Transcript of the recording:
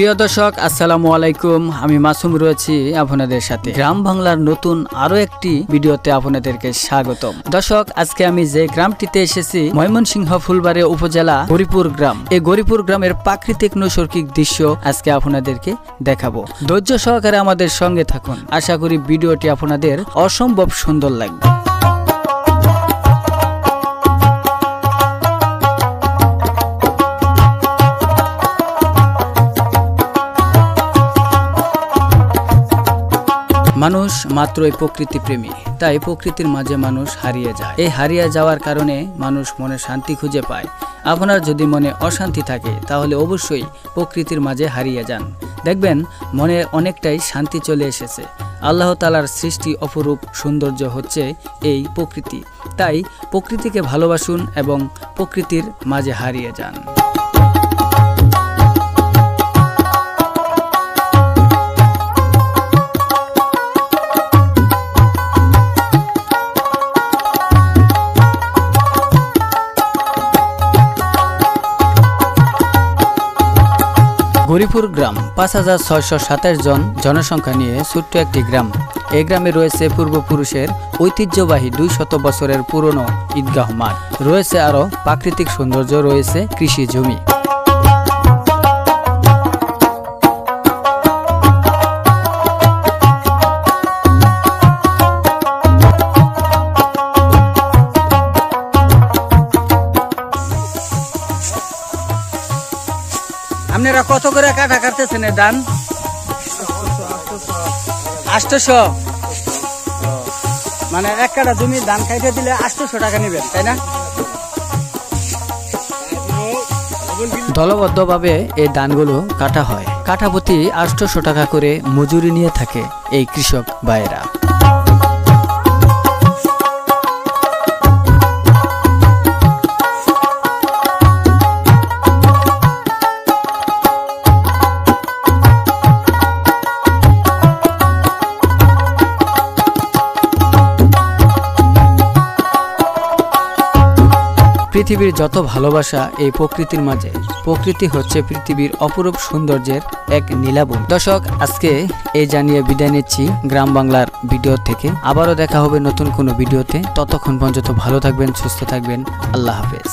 প্রিয় দর্শক আসসালামু আলাইকুম, আমি মাসুম রয়েছি আপনাদের সাথে। গ্রাম বাংলার নতুন আরো একটি ভিডিওতে আপনাদেরকে স্বাগতম। দর্শক, আজকে আমি যে গ্রামটিতে এসেছি ময়মনসিংহ ফুলবাড়ী উপজেলা গরিপুর গ্রাম। এই গরিপুর গ্রামের প্রাকৃতিক নৈসর্গিক দৃশ্য আজকে আপনাদেরকে দেখাবো। ধৈর্য সহকারে আমাদের সঙ্গে থাকুন, আশা করি ভিডিওটি আপনাদের অসম্ভব সুন্দর লাগবে। মানুষ মাত্রই প্রকৃতি প্রেমী, তাই প্রকৃতির মাঝে মানুষ হারিয়ে যায়। এই হারিয়ে যাওয়ার কারণে মানুষ মনে শান্তি খুঁজে পায়। আপনার যদি মনে অশান্তি থাকে তাহলে অবশ্যই প্রকৃতির মাঝে হারিয়ে যান, দেখবেন মনে অনেকটাই শান্তি চলে এসেছে। আল্লাহ তাআলার সৃষ্টি অপরূপ সৌন্দর্য হচ্ছে এই প্রকৃতি, তাই প্রকৃতিকে ভালোবাসুন এবং প্রকৃতির মাঝে হারিয়ে যান। গরিপুর গ্রাম ৫,৬২৭ জন জনসংখ্যা নিয়ে ছোট্ট একটি গ্রাম। এই গ্রামে রয়েছে পূর্বপুরুষের ঐতিহ্যবাহী ২০০ বছরের পুরনো ঈদগাহ মাঠ, রয়েছে আরও প্রাকৃতিক সৌন্দর্য, রয়েছে কৃষি জমি। আপনারা কত করে কাটা কাটতেছেন ধান? ৮০০। মানে এক কাটা জমি ধান খাইতে দিলে ৮০০ টাকা নেবেন, তাই না? দলবদ্ধভাবে এই ধানগুলো কাটা হয়। কাঠা প্রতি ৮০০ টাকা করে মজুরি নিয়ে থাকে এই কৃষক ভাইয়েরা। পৃথিবীর যত ভালোবাসা এই প্রকৃতির মাঝে। প্রকৃতি হচ্ছে পৃথিবীর অপরূপ সৌন্দর্যের এক নীলাভূমি। দর্শক, আজকে এই জানিয়ে বিদায় নিচ্ছি গ্রাম বাংলার ভিডিও থেকে। আবারও দেখা হবে নতুন কোনো ভিডিওতে। ততক্ষণ পর্যন্ত ভালো থাকবেন, সুস্থ থাকবেন। আল্লাহ হাফেজ।